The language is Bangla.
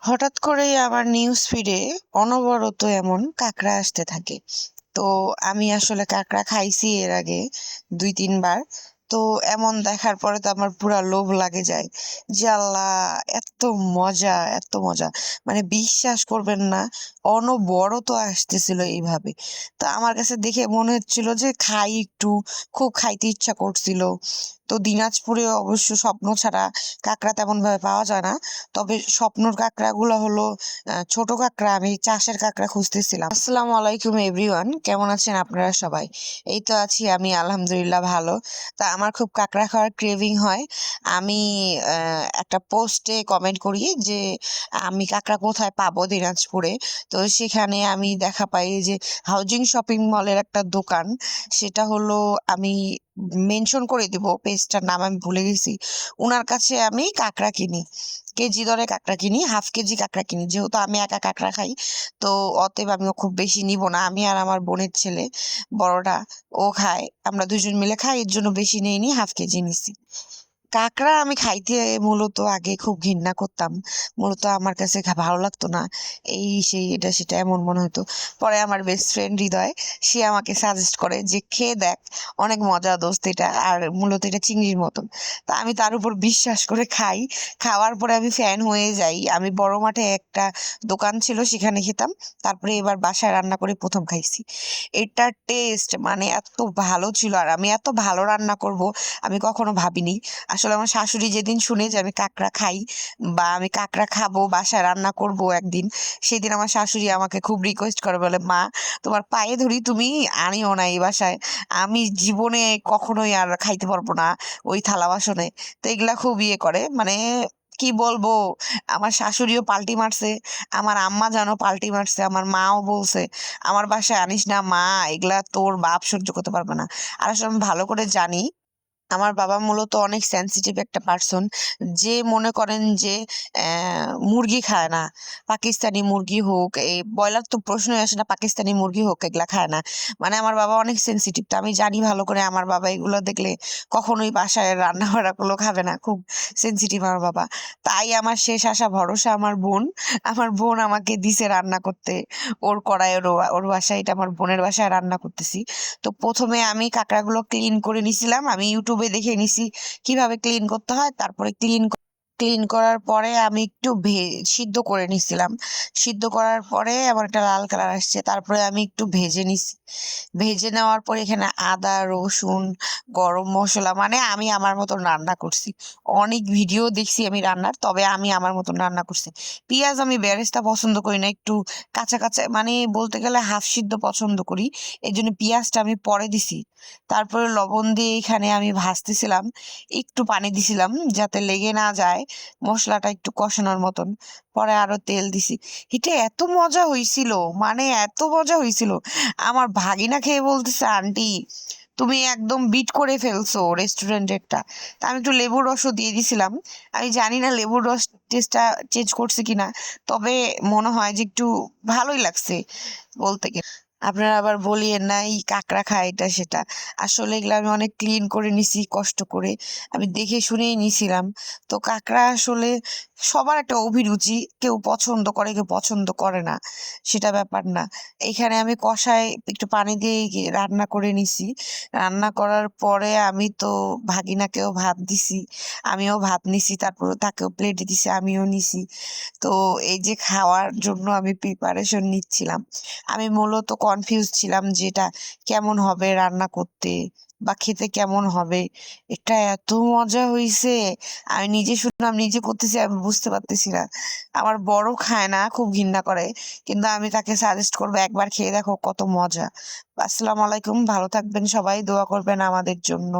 হঠাৎ করেই আমার নিউজ ফিডে অনবরত এমন কাঁকড়া আসতে থাকে। তো আমি আসলে কাঁকড়া খাইছি এর আগে ২-৩ বার। তো এমন দেখার পরে তো আমার পুরা লোভ লাগে যায় যে আল্লাহ, এত মজা, এত মজা! মানে বিশ্বাস করবেন না, অনবরত আসতেছিল এইভাবে। তো আমার কাছে দেখে মনে হচ্ছিল যে খাই একটু, খুব খাইতে ইচ্ছা করছিল। তো দিনাজপুরে অবশ্য স্বপ্ন ছাড়া কাঁকড়া তেমন ভাবে পাওয়া যায় না। তবে স্বপ্নর কাঁকড়াগুলো হলো ছোট কাঁকড়া। আমি চাষের কাঁকড়া খুঁজতেছিলাম। আসসালামু আলাইকুম এভরিওয়ান, কেমন আছেন আপনারা সবাই? এই তো আছি আমি, আলহামদুলিল্লাহ ভালো। তা আমার খুব কাঁকড়া খাওয়ার ক্রেভিং হয়। আমি একটা পোস্টে কমেন্ট করি যে আমি কাঁকড়া কোথায় পাবো দিনাজপুরে। তো সেখানে আমি দেখা পাই যে হাউজিং শপিং মলের একটা দোকান। সেটা হলো, আমি মেনশন করে দিব পেজটার নাম, আমি ভুলে গেছি। উনার কাছে আমি কাঁকড়া কিনি, কেজি দরে কাঁকড়া কিনি, হাফ কেজি কাঁকড়া কিনি। যেহেতু আমি একা কাঁকড়া খাই, তো অতএব আমিও খুব বেশি নিব না। আমি আর আমার বোনের ছেলে, বড়টা, ও খায়, আমরা দুজন মিলে খাই, এর জন্য বেশি নেইনি, হাফ কেজি নিছি। কাঁকড়া আমি খাইতে মূলত আগে খুব ঘৃণা করতাম। মূলত আমার কাছে ভালো লাগতো না। এই সেই এটা সেটা এমন মনে হতো। পরে আমার বেস্ট ফ্রেন্ড হৃদয়, সে আমাকে সাজেস্ট করে যে খেয়ে দেখ, অনেক মজা দোস্ত এটা, আর মূলত এটা চিংড়ির মতন। তা আমি তার উপর বিশ্বাস করে খাই। খাওয়ার পরে আমি ফ্যান হয়ে যাই। আমি বড় মাঠে একটা দোকান ছিল, সেখানে খেতাম। তারপরে এবার বাসায় রান্না করে প্রথম খাইছি। এটার টেস্ট মানে এত ভালো ছিল, আর আমি এত ভালো রান্না করব আমি কখনো ভাবিনি। আসলে আমার শাশুড়ি যেদিন শুনে যে আমি কাঁকড়া খাই বা আমি কাঁকড়া খাবো, বাসায় রান্না করব একদিন, সেদিন আমার শাশুড়ি আমাকে খুব রিকোয়েস্ট করে, বলে, মা, তোমার পায়ে ধরি, তুমি আনিও না এই বাসায়। আমি জীবনে কখনোই আর খাইতে পারবো না ওই থালা বাসনে। তো এগুলা খুব ইয়ে করে, মানে কি বলবো, আমার শাশুড়িও পাল্টি মারছে, আমার আম্মা জানো পাল্টি মারছে, আমার মাও বলছে আমার বাসায় আনিস না মা, এগুলা তোর বাপ সহ্য করতে পারবে না। আর আসলে আমি ভালো করে জানি আমার বাবা মূলত অনেক সেনসিটিভ একটা পার্সন। যে মনে করেন যে মুরগি খায় না, পাকিস্তানি মুরগি হোক, এই ব্রয়লার তো প্রশ্নই আসে না, পাকিস্তানি মুরগি হোক, এগুলা খায় না। মানে আমার বাবা অনেক সেনসিটিভ। তো আমি জানি ভালো করে আমার বাবা এগুলো দেখলে কখনোই বাসায় রান্না বান্না গুলো খাবে না, খুব সেনসিটিভ আমার বাবা। তাই আমার শেষ আশা ভরসা আমার বোন। আমার বোন আমাকে দিছে রান্না করতে, ওর কড়াই, ওর বাসায়, এটা আমার বোনের বাসায় রান্না করতেছি। তো প্রথমে আমি কাঁকড়াগুলো ক্লিন করে নিছিলাম, আমি ইউটিউবে দেখে নিছি কিভাবে ক্লিন করতে হয়। তারপরে ক্লিন ক্লিন করার পরে আমি একটু সিদ্ধ করে নিছিলাম। সিদ্ধ করার পরে আমার একটা লাল কালার আসছে, তারপরে আমি একটু ভেজে নিছি। ভেজে নেওয়ার পরে এখানে আদা, রসুন, গরম মশলা, মানে আমি আমার মতন রান্না করছি। অনেক ভিডিও দেখছি আমি রান্নার, তবে আমি আমার মতন রান্না করছি। পেঁয়াজ আমি বেরেস্তা পছন্দ করি না, একটু কাঁচা কাঁচা, মানে বলতে গেলে হাফ সিদ্ধ পছন্দ করি। এই জন্য পেঁয়াজটা আমি পরে দিছি। তারপরে লবণ দিয়ে এখানে আমি ভাজতেছিলাম, একটু পানি দিছিলাম যাতে লেগে না যায়, মশলাটা একটু কষানোর মতন। পরে আরো তেল দিছি। এটা এত মজা হইছিল, মানে এত মজা হইছিল, আমার ভাগিনা খেয়ে বলতেছে, আন্টি, তুমি একদম বিট করে ফেলছো রেস্টুরেন্টেরটা। তা আমি একটু লেবুর রসও দিয়ে দিছিলাম। আমি জানি না লেবুর রস টেস্টটা চেঞ্জ করছে কিনা, তবে মনে হয় যে একটু ভালোই লাগছে বলতে গেলে। আপনারা আবার বলিয়েন না এই কাঁকড়া খায় এটা সেটা। আসলে এগুলো আমি অনেক ক্লিন করে নিছি কষ্ট করে, আমি দেখে শুনেই নিছিলাম। তো কাঁকড়া আসলে সবার একটা অভিরুচি, কেউ পছন্দ করে কেউ পছন্দ করে না, সেটা ব্যাপার না। এখানে আমি কষায় একটু পানি দিয়ে রান্না করে নিছি। রান্না করার পরে আমি তো ভাগিনাকেও ভাত দিছি, আমিও ভাত নিছি, তারপরে তাকেও প্লেটে দিছি, আমিও নিছি। তো এই যে খাওয়ার জন্য আমি প্রিপারেশন নিচ্ছিলাম, আমি মূলত কনফিউজ ছিলাম যে এটা কেমন হবে রান্না করতে বা খেতে কেমন হবে। এটা এত মজা হইছে, আমি নিজে শুনলাম, নিজে করতেছি, আমি বুঝতে পারতেছি না। আমার বড় খায় না, খুব ঘৃণা করে, কিন্তু আমি তাকে সাজেস্ট করবো একবার খেয়ে দেখো কত মজা। আসসালামু আলাইকুম, ভালো থাকবেন সবাই, দোয়া করবেন আমাদের জন্য।